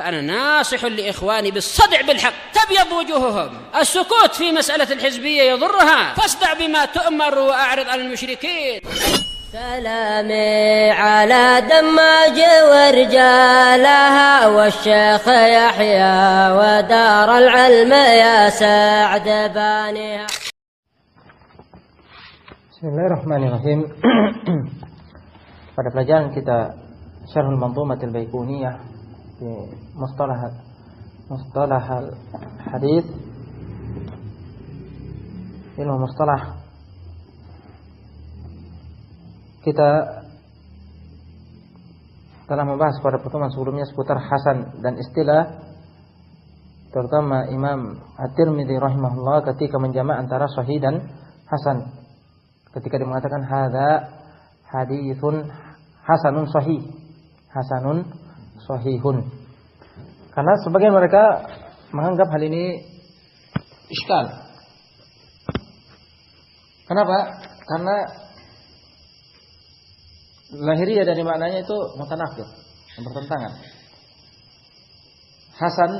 فأنا ناصح لإخواني بالصدع بالحق تبيض وجوههم. السكوت في مسألة الحزبية يضرها، فاصدع بما تؤمر وأعرض عن المشركين. سلامي على دماج ورجالها والشيخ يحيى ودار العلم يا سعد بانيها. Bismillahirrahmanirrahim. Pada pelajaran kita Syarhul Manzumatil Baiquniyah di mustalah hadis, ilmu mustalah, kita telah membahas pada pertemuan sebelumnya seputar hasan dan istilah, terutama Imam At-Tirmidzi rahimahullah ketika menjamak antara sahih dan hasan, ketika dia mengatakan hadza haditsun hasanun sahih, hasanun sahihun. Karena sebagian mereka menganggap hal ini iskal. Kenapa? Karena lahiriah dari maknanya itu mutanaqid, bertentangan. Hasan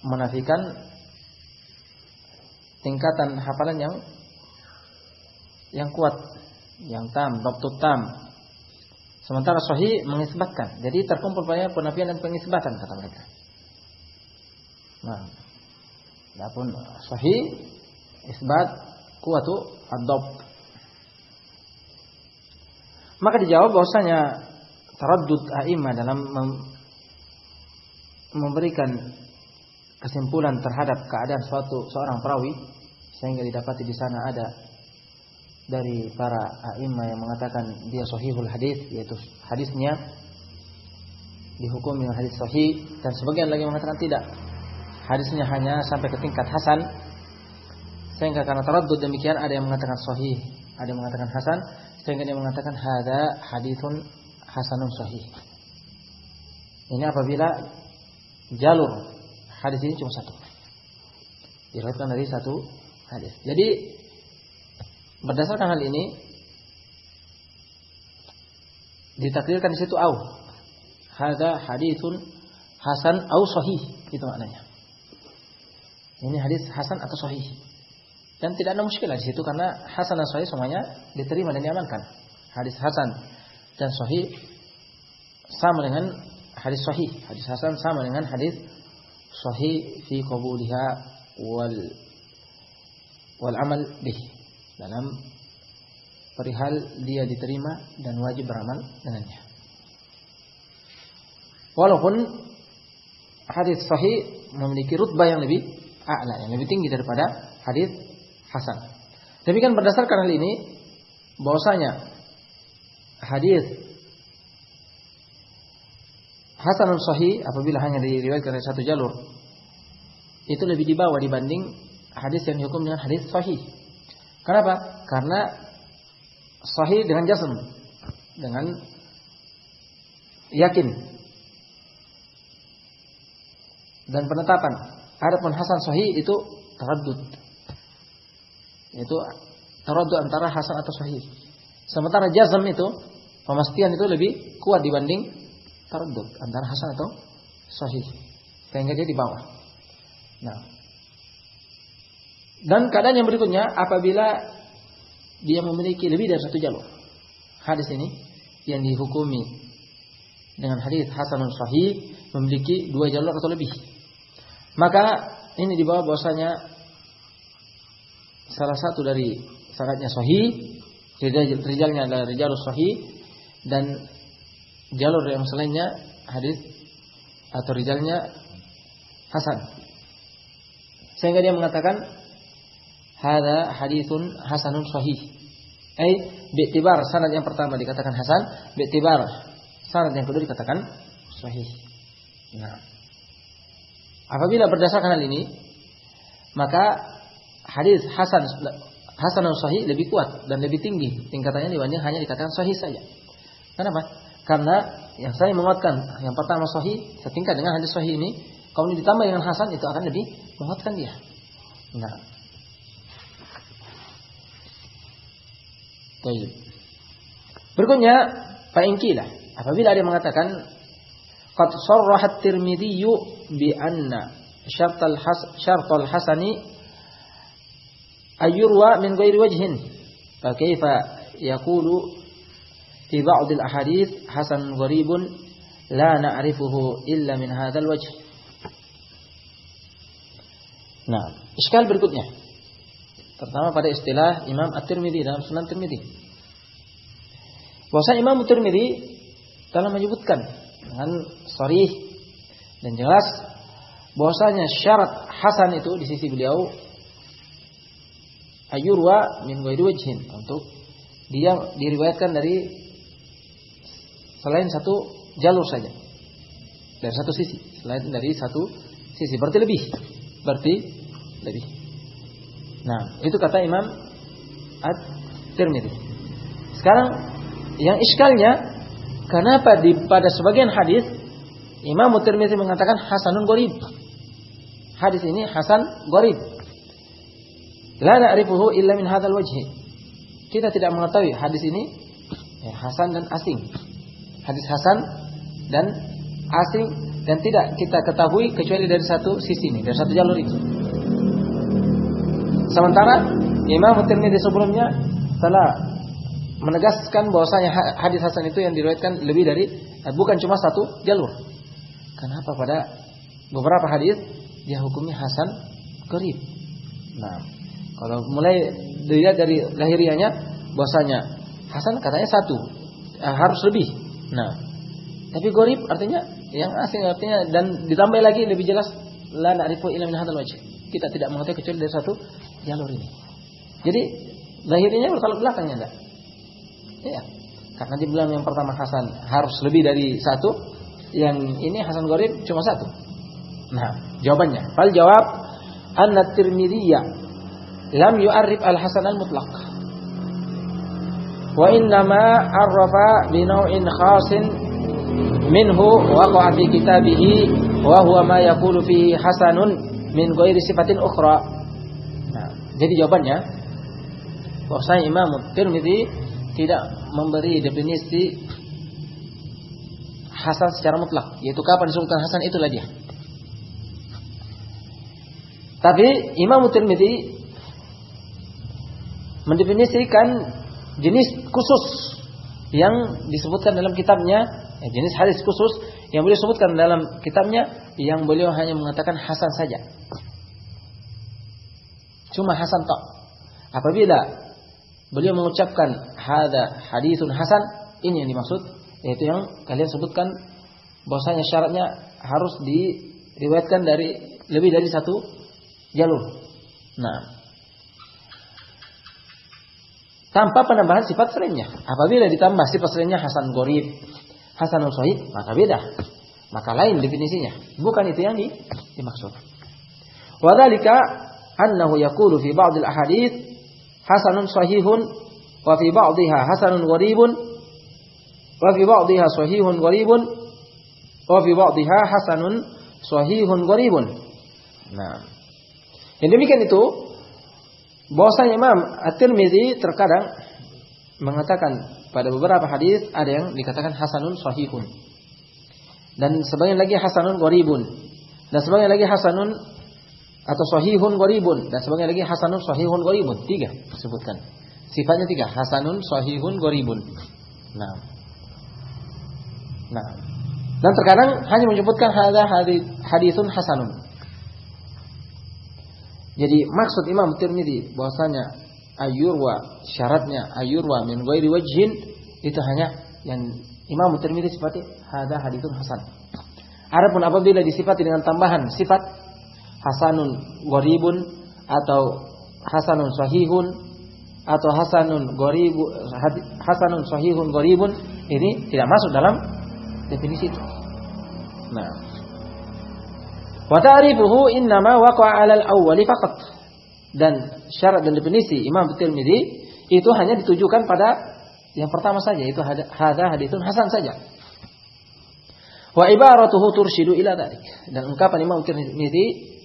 menafikan tingkatan hafalan yang kuat, yang tam, dhabtut tam. Sementara sahih mengisbatkan. Jadi terkumpul banyak penafian dan pengisbatan kata mereka. Nah, adapun sahih isbat kuwatu ad-dhabt. Maka dijawab bahwasanya taraddud a'imah dalam memberikan kesimpulan terhadap keadaan seorang perawi sehingga didapati di sana ada dari para a'imah yang mengatakan dia sahihul hadis, yaitu hadisnya dihukum dengan hadis sahih, dan sebagian lagi mengatakan tidak, hadisnya hanya sampai ke tingkat hasan. Sehingga karena taraddud demikian, ada yang mengatakan sahih, ada yang mengatakan hasan, sehingga dia mengatakan hadza haditsun hasanun sahih. Ini apabila jalur hadis ini cuma satu, diriwayatkan dari satu hadis. Jadi berdasarkan hal ini ditakdirkan di situ au hadza haditsun hasan au sahih, itu maknanya. Ini hadis hasan atau sahih. Dan tidak ada muskilah di situ karena hasan dan sahih semuanya diterima dan diamankan. Hadis hasan dan sahih sama dengan hadis sahih. Hadis hasan sama dengan hadis sahih fi qabuliha wal amal bih. Dalam perihal dia diterima dan wajib beramal dengannya. Walaupun hadis sahih memiliki rutbah yang lebih a'la, yang lebih tinggi daripada hadis hasan. Demikian berdasarkan hal ini bahwasanya hadis hasanun sahih apabila hanya diriwayatkan dari satu jalur itu lebih di bawah dibanding hadis yang dihukum dengan hadis sahih. Kenapa? Karena sahih dengan jazm, dengan yakin dan penetapan. Adapun hasan sahih itu taraddud. Itu taraddud antara hasan atau sahih. Sementara jazm itu, pemastian itu lebih kuat dibanding taraddud antara hasan atau sahih. Sehingga dia di bawah. Nah, dan keadaan yang berikutnya apabila dia memiliki lebih dari satu jalur. Hadis ini yang dihukumi dengan hadis hasanun sahih memiliki dua jalur atau lebih. Maka ini di bawah bahwasanya salah satu dari sanadnya sahih, rijalnya adalah rijalus sahih, dan jalur yang selainnya hadis atau rijalnya hasan. Sehingga dia mengatakan hadza haditsun hasanun sahih. Bi'tibar sanad yang pertama dikatakan hasan, bi'tibar sanad yang kedua dikatakan sahih. Nah, apabila berdasarkan hal ini, maka hadis hasanun sahih lebih kuat dan lebih tinggi tingkatannya dibanding hanya dikatakan sahih saja. Kenapa? Karena yang saya menguatkan yang pertama sahih setingkat dengan hadis sahih ini, kalau ini ditambah dengan hasan itu akan lebih menguatkan dia. Nah, baik. Berikutnya fa in qila, apabila ada yang mengatakan qad sarraha at-Tirmidzi bi anna syartal hasani ayyurwa min ghairi wajhin fa kaifa yaqulu fi ba'd al ahadits hasan gharibun la na'rifuhu illa min hadzal wajh. Nah, iskal berikutnya. Pertama pada istilah Imam At-Tirmidzi dalam Sunan Tirmidzi. Bahwa Imam At-Tirmidzi telah menyebutkan dengan sharih dan jelas bahwasanya syarat hasan itu di sisi beliau ayurwa min ghairi wajhin, untuk dia diriwayatkan dari selain satu jalur saja, dari satu sisi, selain dari satu sisi, berarti lebih. Nah, itu kata Imam At-Tirmidzi. Sekarang yang iskalnya, kenapa pada sebagian hadis Imam At-Tirmidzi mengatakan hasanun gharib? Hadis ini hasan gharib. La na'rifuhu illa min hadzal wajhi. Kita tidak mengetahui hadis ini hasan dan asing. Hadis hasan dan asing dan tidak kita ketahui kecuali dari satu sisi ini, dari satu jalur itu. Sementara Imam At-Tirmidzi sebelumnya telah menegaskan bahwasanya hadis hasan itu yang diriwayatkan lebih dari bukan cuma satu jalur. Kenapa pada beberapa hadis dia hukumnya hasan gharib? Nah, kalau mulai dilihat dari lahiriahnya bahwasanya hasan katanya satu, harus lebih. Nah, tapi gharib artinya yang asing, artinya dan ditambah lagi lebih jelas la na'rifu illa min hadzal wajh. Kita tidak mengetahui kecuali dari satu jalur ini. Jadi lahirnya bertolak belakangnya enggak? Ya. Karena dibilang yang pertama hasan harus lebih dari satu, yang ini hasan gharib cuma satu. Nah, jawabannya, fal jawab anna Tirmidzi lam yu'arrif al-hasan al-mutlaq. Wa innama arrafa bi naw'in khasin minhu waqa'a fi kitabihi wa huwa ma yaqulu fi hasanun min ghairi sifatin ukhra. Nah, jadi jawabannya bahwasanya Imam Tirmidzi tidak memberi definisi hasan secara mutlak, yaitu kapan disebutkan hasan itulah dia. Tapi Imam Tirmidzi mendefinisikan jenis khusus yang disebutkan dalam kitabnya, jenis hadis khusus yang beliau sebutkan dalam kitabnya, yang beliau hanya mengatakan hasan saja. Cuma hasan tok. Apabila beliau mengucapkan hadza haditsun hasan, ini yang dimaksud, yaitu yang kalian sebutkan bahwasanya syaratnya harus diriwayatkan dari lebih dari satu jalur. Nah, tanpa penambahan sifat selainnya. Apabila ditambah sifat selainnya hasan gharib, hasanun sahih, maka beda. Maka lain definisinya. Bukan itu yang dimaksud. Wa dzalika annahu yaqulu fi ba'd al-ahadits hasanun sahihun wa fi ba'dihha hasanun gharibun wa fi ba'dihha sahihun gharibun wa fi ba'dihha hasanun sahihun gharibun. Nah, yang demikian itu bahwasanya Imam At-Tirmidzi terkadang mengatakan pada beberapa hadis ada yang dikatakan hasanun sahihun, dan sebagian lagi hasanun gharibun, dan sebagian lagi hasanun atau sahihun gharibun, dan sebagian lagi hasanun sahihun gharibun. Tiga disebutkan. Sifatnya tiga, hasanun sahihun gharibun. Nah. Dan terkadang hanya menyebutkan hadza haditsun hasanun. Jadi maksud Imam Tirmidzi bahwasanya ayurwa, syaratnya ayurwa min ghairi wajhin, itu hanya yang Imam Tirmidzi sifati hadza haditsun hasan. Adapun apabila disifati dengan tambahan sifat hasanun gharibun atau hasanun sahihun atau hasanun sahihun gharibun, ini tidak masuk dalam definisi itu. Nah, wa ta'rifuhu innama waqa'a 'alal awwali faqat. Dan syarat dan definisi Imam Tirmidzi itu hanya ditujukan pada yang pertama saja, itu hadza haditsun hasan saja. Wa ibaratuhu turshidu ila dzalik. Dan ungkapan Imam Tirmidzi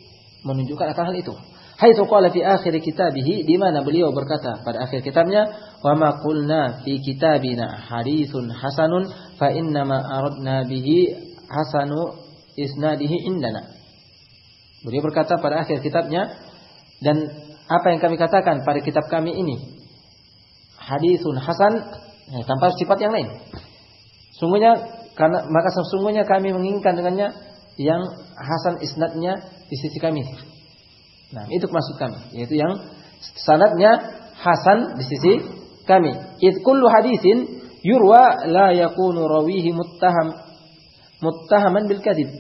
menunjukkan akan hal itu. Haitsu qala fi akhir kitabih, di mana beliau berkata pada akhir kitabnya, wa ma qulna fi kitabina haditsun hasanun fa inna ma aradna bihi hasanu isnadihi indana. Beliau berkata pada akhir kitabnya, dan apa yang kami katakan pada kitab kami ini haditsun hasan, tanpa sifat yang lain. Sesungguhnya kami menginginkan dengannya yang hasan isnadnya di sisi kami. Nah, itu maksud kami, yaitu yang sanadnya hasan di sisi kami. Id kullu haditsin yurwa la yakunu rawihi muttahaman bil kadhib.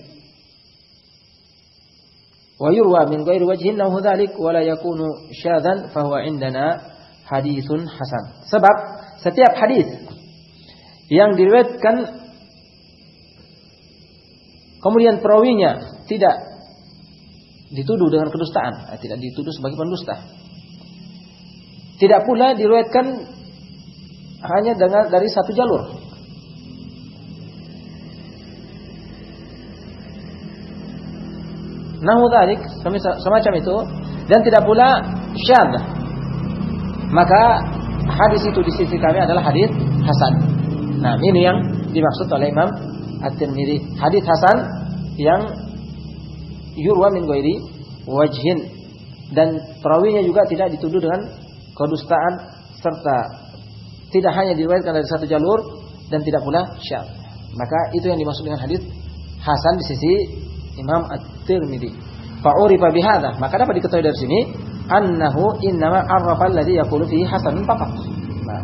Wa yurwa min ghairi wajhin nahu dzalik wa la yakunu syadzan fa huwa indana haditsun hasan. Sebab setiap hadis yang diriwayatkan kemudian perawinya tidak dituduh dengan kedustaan, tidak dituduh sebagai pendusta. Tidak pula diriwayatkan hanya dari satu jalur. Nahu dzalik, semacam itu, dan tidak pula syadz. Maka hadis itu di sisi kami adalah hadis hasan. Nah, ini yang dimaksud oleh Imam At-Tirmidzi. Hadis hasan yang yurwa min ghairi wajhin, dan perawinya juga tidak dituduh dengan kedustaan, serta tidak hanya diriwayatkan dari satu jalur dan tidak pula syadz. Maka itu yang dimaksud dengan hadis hasan di sisi Imam At-Tirmidzi. Fa'urifa bihadza, maka dapat diketahui dari sini annahu innama arrafa alladhi yaqulu fihi hasanun faqat. Nah,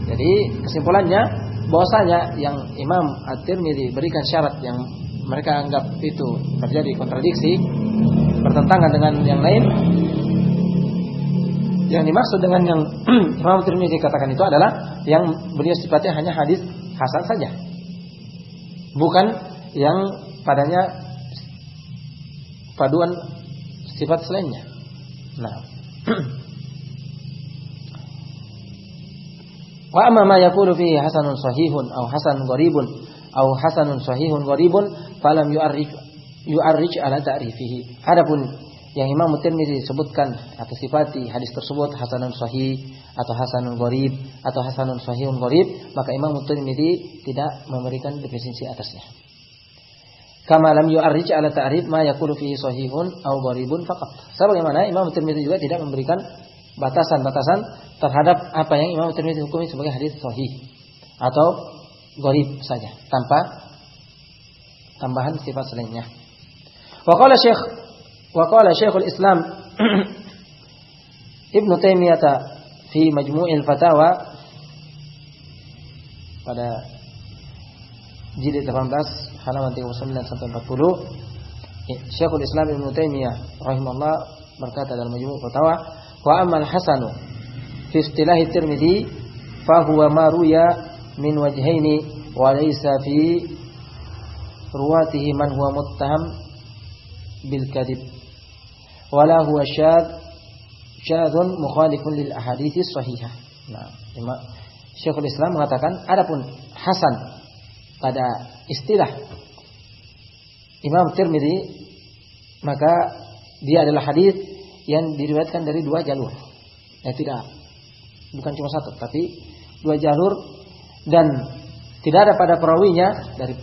jadi kesimpulannya bahwasanya yang Imam At-Tirmidzi berikan syarat yang mereka anggap itu terjadi kontradiksi, bertentangan dengan yang lain. Yang dimaksud dengan yang Imam At-Tirmidzi katakan itu adalah yang beliau sifatnya hanya hadis hasan saja, bukan yang padanya paduan sifat selainnya. Nah, wa amma ma yaqulu fihi hasanun sahihun aw hasanun gharibun aw hasanun sahihun gharibun falam yu'arrij ala ta'rifihi. Adapun yang Imam Tirmidzi sebutkan atau sifati hadis tersebut hasanun sahih atau hasanun gharib atau hasanun sahihun gharib, maka Imam Tirmidzi tidak memberikan definisi atasnya. Kama lam yu'arrij ala ta'rif ma yaqulu fihi sahihun aw gharibun faqat. Sebagaimana Imam Tirmidzi juga tidak memberikan batasan-batasan terhadap apa yang Imam Tirmidzi hukumi sebagai hadis sahih atau gharib saja, tanpa tambahan sifat selainnya. Wa qala Syekhul Islam Ibnu Taimiyah fi Majmu'il Fatawa pada jilid 18 halaman 39 sampai 40, Syekhul Islam Ibnu Taimiyah rahimahullah berkata dalam Majmu' Fatawa, wa amal hasanu fi istilahi Tirmidzi fa huwa ma ruya min wajhaini wa laysa fi ruwatihi man huwa muttaham bil kadhib wa la huwa syadzun mukhalifun lil ahadits sahihah. Nah, Syekhul Islam mengatakan adapun hasan pada istilah Imam Tirmidzi, maka dia adalah hadis yang diriwayatkan dari dua jalur. Bukan cuma satu, tapi dua jalur, dan tidak ada pada perawinya dari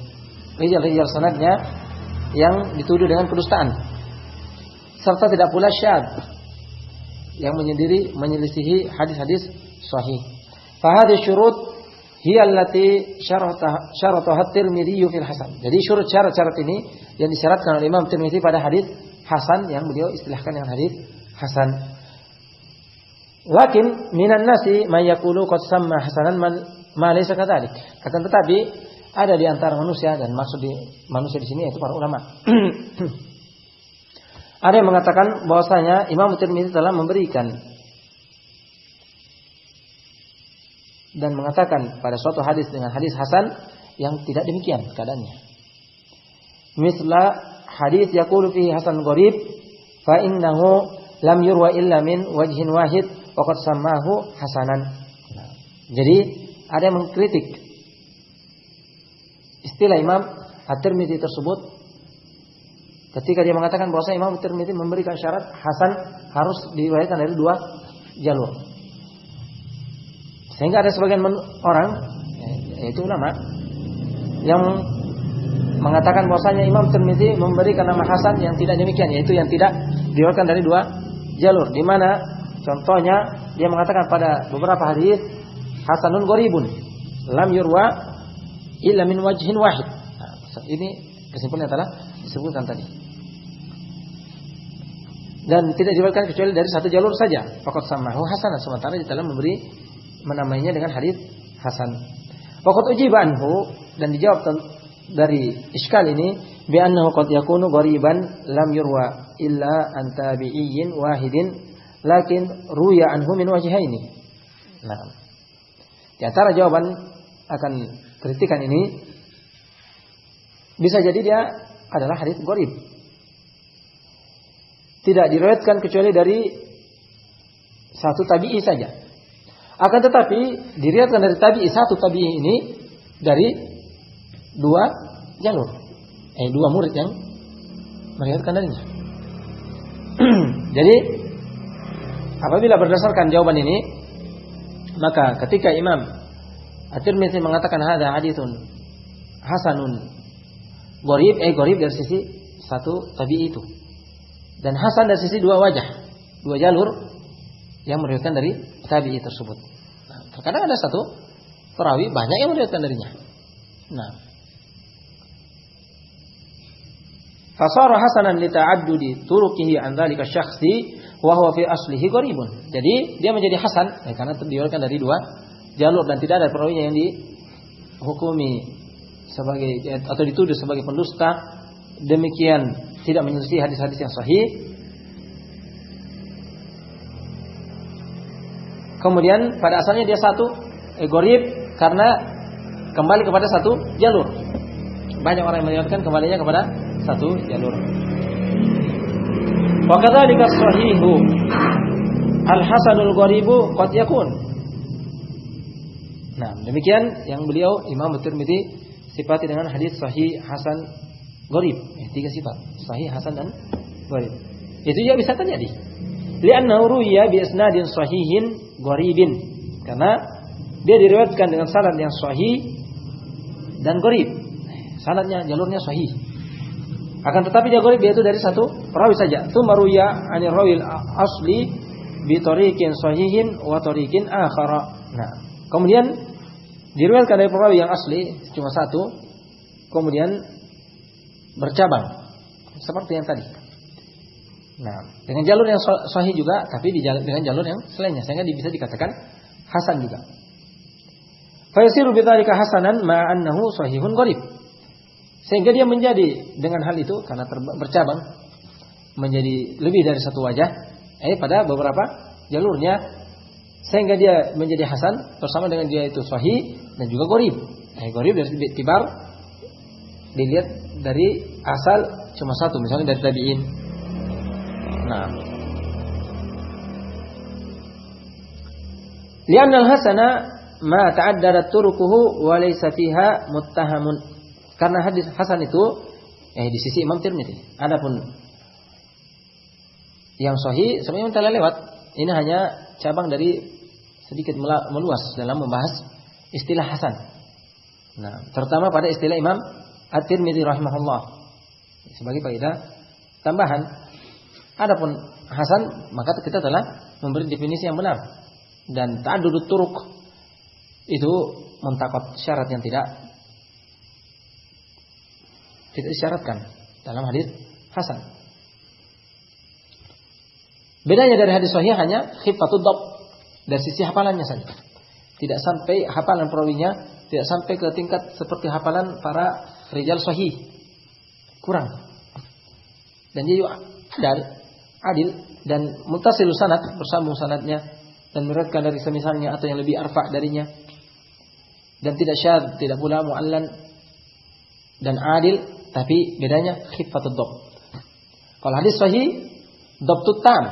rijal sanadnya yang dituduh dengan kedustaan, serta tidak pula syadz yang menyelisihi hadis-hadis sahih. Fa hadhihi syurut hiya allati syarataha Tirmidzi fil hasan. Jadi syarat-syarat ini yang disyaratkan oleh Imam Tirmidzi pada hadis hasan yang beliau istilahkan dengan hadis hasan. Lakin minan nasi may yaqulu qad samma hasanan ma laysa kadzalik. Akan tetapi ada di antara manusia, dan maksud di manusia di sini yaitu para ulama. Ada yang mengatakan bahwasanya Imam Tirmidzi telah memberikan dan mengatakan pada suatu hadis dengan hadis hasan yang tidak demikian keadaannya. Misla hadis yaqulu fihi hasan gharib fa innahu lam yurwa illa min wajhin wahid wa qad sammahu hasanan. Jadi ada yang mengkritik istilah Imam At-Tirmidzi tersebut ketika dia mengatakan bahwa Imam At-Tirmidzi memberikan syarat hasan harus diriwayatkan dari dua jalur. Sehingga ada sebagian orang, yaitu ulama, yang mengatakan bahwasanya Imam Tirmizi memberikan nama hasan yang tidak demikian, yaitu yang tidak diriwayatkan dari dua jalur. Di mana contohnya dia mengatakan pada beberapa hadis hasanun gharibun lam yurwa illa min wajhin wahid. Nah, ini kesimpulannya adalah disebutkan tadi. Dan tidak diriwayatkan kecuali dari satu jalur saja. Faqad samahu hasanan, sementara di dalam menamainya dengan hadis hasan. Faqad ujiba anhu, dan dijawab dari iskal ini bi annahu qad yakunu ghariban lam yurwa illa an tabi'iyyin wahidin lakin ruya anhu min wajhaini. Nah, di antara jawaban akan kritikan ini bisa jadi dia adalah hadis gharib. Tidak diriwayatkan kecuali dari satu tabi'i saja. Akan tetapi diriwayatkan dari tabi'i, satu tabi'i ini dari dua jalur. Dua murid yang meriwayatkan darinya. Jadi apabila berdasarkan jawaban ini, maka ketika Imam At-Tirmidzi mengatakan hadza haditsun hasanun gharib, gharib dari sisi satu tabi'i itu. Dan hasan dari sisi dua wajah, dua jalur yang meriwayatkan dari tabi'i tersebut. Nah, terkadang ada satu perawi banyak yang meriwayatkan darinya. Nah, fasara hasanan li ta'addudi turuqihi an dzalika syakhsi wa huwa fi aslihi gharibun. Jadi dia menjadi hasan karena diriwayatkan dari dua jalur dan tidak ada perawinya yang dihukumi sebagai atau dituduh sebagai pendusta, demikian tidak menyelisih hadis-hadis yang sahih. Kemudian pada asalnya dia satu gharib karena kembali kepada satu jalur. Banyak orang yang meriwayatkan kembalinya kepada satu jalur. Wa kadzalika sahihu al-hasanul gharibu qad yakun. Nah, demikian yang beliau Imam At-Tirmidzi sifati dengan hadis sahih, hasan, gharib. Tiga sifat, sahih, hasan dan gharib. Itu juga bisa terjadi. Li'annahu ruwiya bi isnadin sahihin gharibin. Karena dia diriwayatkan dengan sanad yang sahih dan gharib. Sanadnya, jalurnya sahih. Akan tetapi dia gharib, yaitu dari satu perawi saja. Tsumma ruwiya 'anil rawil asli bi tariqin sahihin wa tariqin akhara. Nah, kemudian diriwayatkan dari perawi yang asli cuma satu, kemudian bercabang seperti yang tadi. Nah, dengan jalur yang sahih juga, tapi dengan jalur yang selainnya, sehingga bisa dikatakan hasan juga. Fa yasiru bidzalika hasanan ma annahu sahihun gharib. Sehingga dia menjadi dengan hal itu karena bercabang menjadi lebih dari satu wajah pada beberapa jalurnya, sehingga dia menjadi hasan bersama dengan dia itu sahih dan juga gharib. Gharib dari tibar dilihat dari asal cuma satu, misalnya dari tabi'in. Nah, li'anna al-hasana ma ta'addadat turuquhu wa laysa fiha muttahamun. Karena hadis hasan itu di sisi Imam Tirmidzi. Adapun yang sahih sebenarnya telah lewat. Ini hanya cabang dari sedikit meluas dalam membahas istilah hasan. Nah, terutama pada istilah Imam At-Tirmidzi rahimahullah. Sebagai faedah tambahan, adapun hasan maka kita telah memberi definisi yang benar. Dan ta'addudut turuq itu mentakot syarat yang tidak disyaratkan dalam hadis hasan. Bedanya dari hadis sahih hanya khifatud dhabt, dari sisi hafalannya saja. Tidak sampai hafalan perawinya tidak sampai ke tingkat seperti hafalan para rijal sahih. Kurang. Dan dia juga adil dan muttasil sanad, bersambung sanadnya dan meriwayatkan dari semisalnya atau yang lebih arfa darinya. Dan tidak syadz, tidak pula mu'allan dan adil, tapi bedanya khifatud dhabt. Kalau hadis sahih dhabtut tam.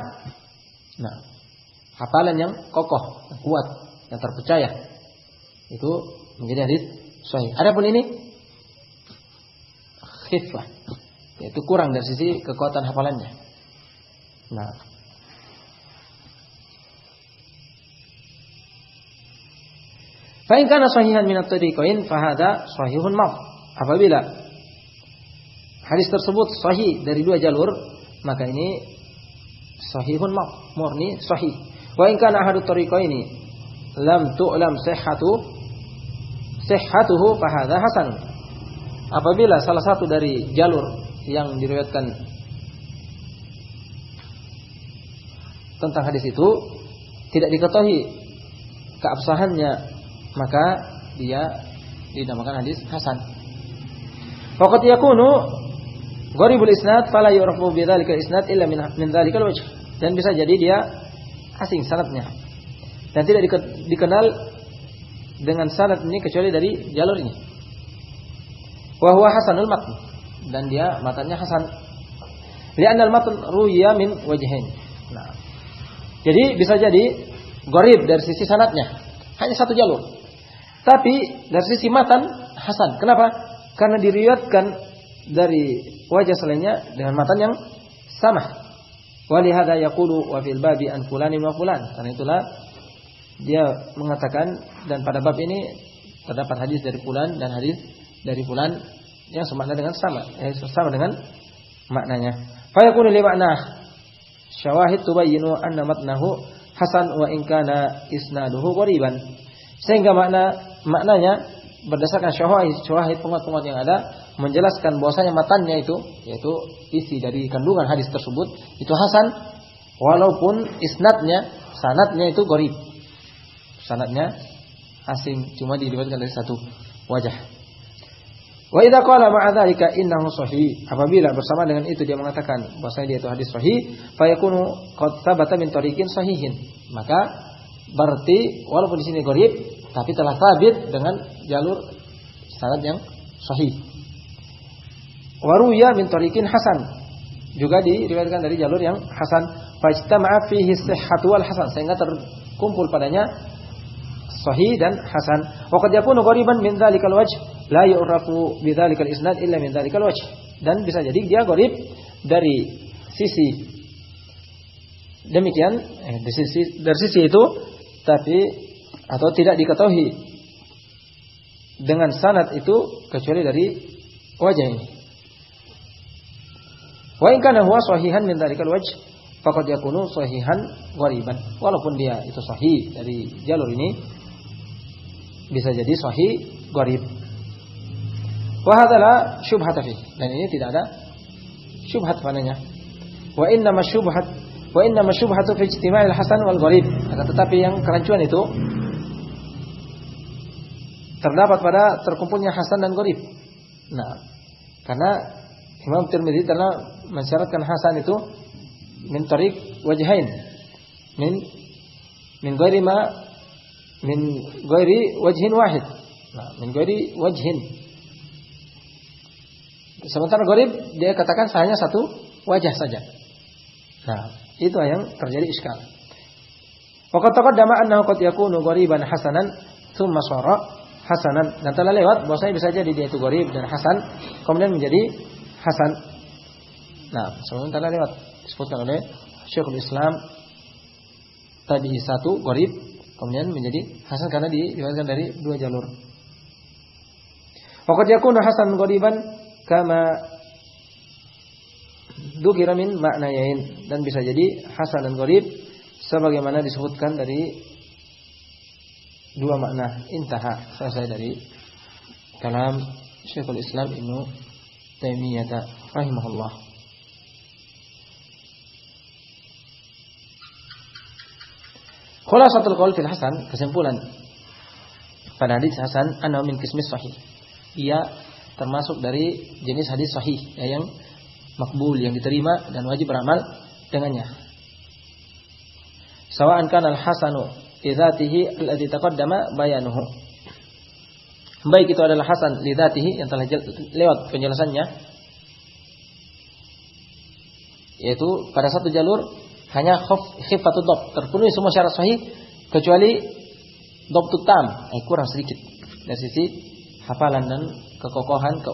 Nah, hafalan yang kokoh, yang kuat, yang terpercaya. Itu menjadi hadis sahih. Adapun ini khifah, yaitu kurang dari sisi kekuatan hafalannya. Nah, fa in kana sahihan min at-tariqain fa hadha sahihun maf. Apabila hadis tersebut sahih dari dua jalur, maka ini sahihun murni sahih. Wa in kana ahadu tariqaini lam tu'lam sihhatuhu fa hadza hasan. Apabila salah satu dari jalur yang diriwayatkan tentang hadis itu tidak diketahui keabsahannya, maka dia dinamakan hadis hasan. Faqad yakunu gharibul isnad fala yu'rafu bi dzalika isnad illa min dzalikal wajh. Dan bisa jadi dia asing sanadnya dan tidak dikenal dengan sanad ini kecuali dari jalur ini. Wa huwa hasanul matn, dan dia matanya hasan. Li'anna al-matn ruwiya min wajhain. Nah, jadi bisa jadi gharib dari sisi sanadnya, hanya satu jalur. Tapi dari sisi matan hasan. Kenapa? Karena diriwayatkan dari wajah selainnya dengan matan yang sama. Wa li hadza yaqulu wa fil babi an fulanin wa fulan. Karena itulah dia mengatakan, dan pada bab ini terdapat hadis dari fulan dan hadis dari fulan yang semakna dengan sama dengan maknanya. Fa yakunu li ma'na syawahid tubayyinu anna matnahu hasan wa in kana isnaduhu ghariban. Sehingga maknanya berdasarkan syawahid penguat-penguat yang ada menjelaskan bahwasanya matannya itu, yaitu isi dari kandungan hadis tersebut itu hasan, walaupun sanadnya itu gharib. Sanadnya asing, cuma diriwayatkan dari satu wajah. Wa idza qala ma'a dzalika innahu sahih, apabila bersama dengan itu dia mengatakan bahwasanya dia itu hadis sahih, fa yakunu qad thabata min tariqin sahihin, maka berarti walaupun di sini gharib tapi telah sabit dengan jalur sanad yang sahih. Wa ruya min tariqin hasan, juga diriwayatkan dari jalur yang hasan, fa ijtama'a fihi sihhatu wal hasan, sehingga terkumpul padanya sahih dan hasan. Wa qad yakunu ghariban min dzalikal wajh la yu'rafu bi dzalikal isnad illa min dzalikal wajh. Dan bisa jadi dia gharib dari sisi demikian, dari sisi itu, tapi atau tidak diketahui dengan sanad itu kecuali dari wajah ini. Wa in kana huwa sahihan min dzalikal wajh faqad yakunu sahihan ghariban. Walaupun dia itu sahih dari jalur ini, bisa jadi sahih gharib. Wa hadza la syubhata fi, dan ini tidak ada syubhat padanya. Wa inna masyubhatu fi ijtima'il hasan wal gharib. Tetapi yang kerancuan itu terdapat pada terkumpulnya hasan dan gharib. Nah, karena Imam Tirmidzi telah mensyaratkan hasan itu min tariq wajhain, min ghairi wajhin wahid. Nah, min ghairi wajhin. Sementara gharib dia katakan hanya satu wajah saja. Nah, itu yang terjadi iskal. Waqad taqaddama annahu qad yakunu ghariban hasanan thumma sara hasanan, dan telah lewat bahwasanya bisa jadi dia itu gharib dan hasan kemudian menjadi hasan. Nah, sebelumnya telah lewat disebutkan oleh Syekhul Islam tadi satu gharib kemudian menjadi hasan karena diriwayatkan dari dua jalur. Waqad yakunu hasan ghariban kama dzukira min ma'nayain, dan bisa jadi hasan dan gharib sebagaimana disebutkan dari dua makna. Intaha, selesai dari kalam Syekhul Islam Ibnu Taimiyah rahimahullah. Khulasatul qaul fil hasan, kesimpulan pada hadis hasan, annahu min qismis sahih. Ia termasuk dari jenis hadis sahih yang makbul, yang diterima dan wajib beramal dengannya. Sawa'an kana al-hasanu li dzatihi alladhi taqaddama bayanuhu. Baik itu adalah hasan li dzatihi yang telah lewat penjelasannya, yaitu pada satu jalur hanya khifatut dhab, terpenuhi semua syarat sahih kecuali dhabtut tam, kurang sedikit dari sisi hafalan dan kekokohan,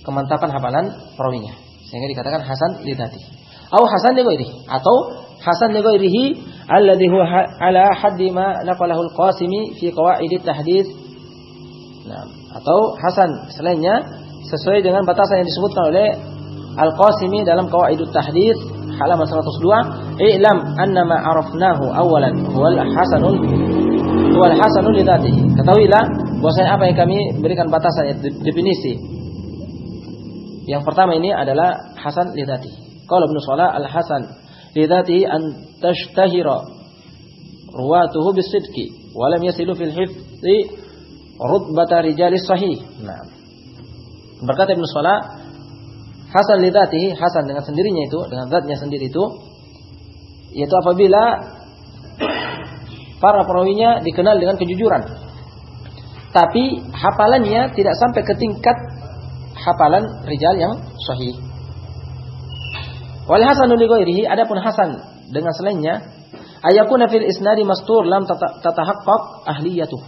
kemantapan hafalan perawinya, sehingga dikatakan hasan li dzatihi. Atau hasan li ghairihi, atau hasan li ghairihi alladhi huwa ala haddi ma naqalahu al-Qasimi fi qawaid at-tahdits Nah, atau hasan selainnya sesuai dengan batasan yang disebutkan oleh Al-Qasimi dalam Qawaidut Tahdits halaman 102, "I'lam annama arafnahu awalan huwal hasanul li dzatihi." Ketahuilah bahwasanya apa yang kami berikan batasan definisi. Yang pertama ini adalah hasan li dzatihi. Qala Ibnu Shalah al-hasan li dzatihi an tashtahira ruwatuhu bisidqi wa lam yasilu fil hifdzi rutbata rijalis sahih. Nah, berkata Ibnu Shalah, hasan li dzatihi, hasan dengan sendirinya itu, dengan zatnya sendiri itu, yaitu apabila para perawinya dikenal dengan kejujuran, tapi hafalannya tidak sampai ke tingkat hafalan rijal yang sahih. Wal hasanu li ghairihi, adapun hasan dengan selainnya, ayakuna fil isnadi mastur lam tatahaqqaq ahliyatuh,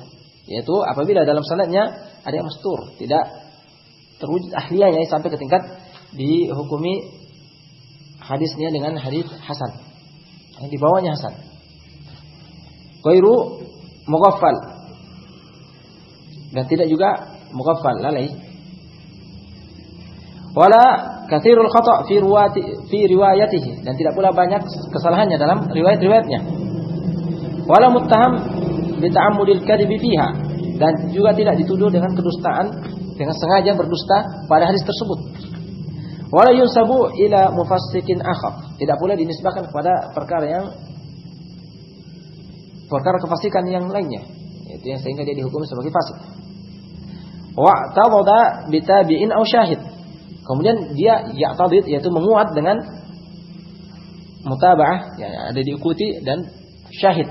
yaitu apabila dalam sanadnya ada yang mastur, tidak terwujud ahliyahnya sampai ke tingkat dihukumi hadisnya dengan hadis hasan, yang di bawahnya hasan. Ghairu mughaffal, dan tidak juga mughaffal, lalai. Wala katsirul khata' fi riwayatihi, dan tidak pula banyak kesalahannya dalam riwayat-riwayatnya. Wala muttaham bi ta'ammudil kadhibi fiha, dan juga tidak dituduh dengan kedustaan, dengan sengaja berdusta pada hadis tersebut. Wala yunsabu ila mufassikin akhar, tidak pula dinisbahkan kepada perkara kefasikan yang lainnya, yaitu yang sehingga dia dihukum sebagai fasik. Wa tawada bi tabi'in aw syahid, kemudian dia ya'tadid, yaitu menguat dengan mutaba'ah, yang ada diikuti, dan syahid.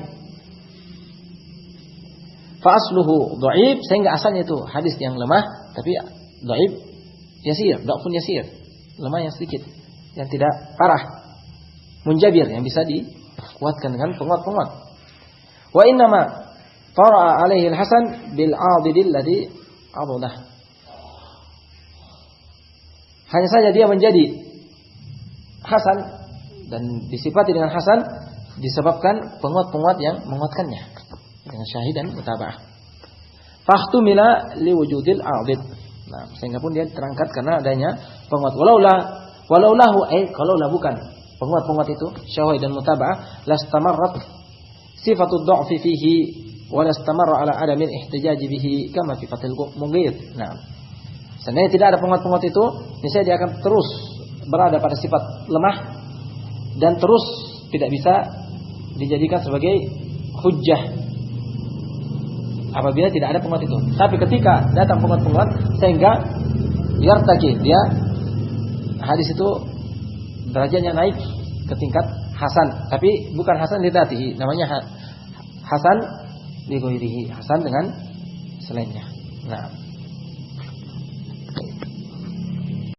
Fa asluhu dhaif, sehingga asalnya itu hadis yang lemah, tapi dhaif yasir, dhafun yasir, lemah yang sedikit, yang tidak parah, munjabir, yang bisa dikuatkan dengan penguat-penguat. Wa innama tara'a alaihi al-hasan bil 'adidil ladzi 'adadah, hanya saja dia menjadi hasan dan disifati dengan hasan disebabkan penguat-penguat yang menguatkannya dengan syahid dan mutaba'ah. Fahtumila liwujudil 'adid, nah, sehingga pun dia terangkat karena adanya penguat. Walaulahu kalaulah bukan penguat-penguat itu syahid dan mutaba'ah, lastamarrat sifatud dha'fi fihi wa lastamarra ala adamil ihtijaji bihi kama fi fathil mughith. Nah, seandainya tidak ada penguat-penguat itu, niscaya dia akan terus berada pada sifat lemah dan terus tidak bisa dijadikan sebagai hujjah apabila tidak ada penguat itu. Tapi ketika datang penguat-penguat, sehingga yartaqi, dia hadis itu derajatnya naik ke tingkat hasan, tapi bukan hasan li dzatihi, namanya hasan li ghairihi, hasan dengan selainnya. Nah,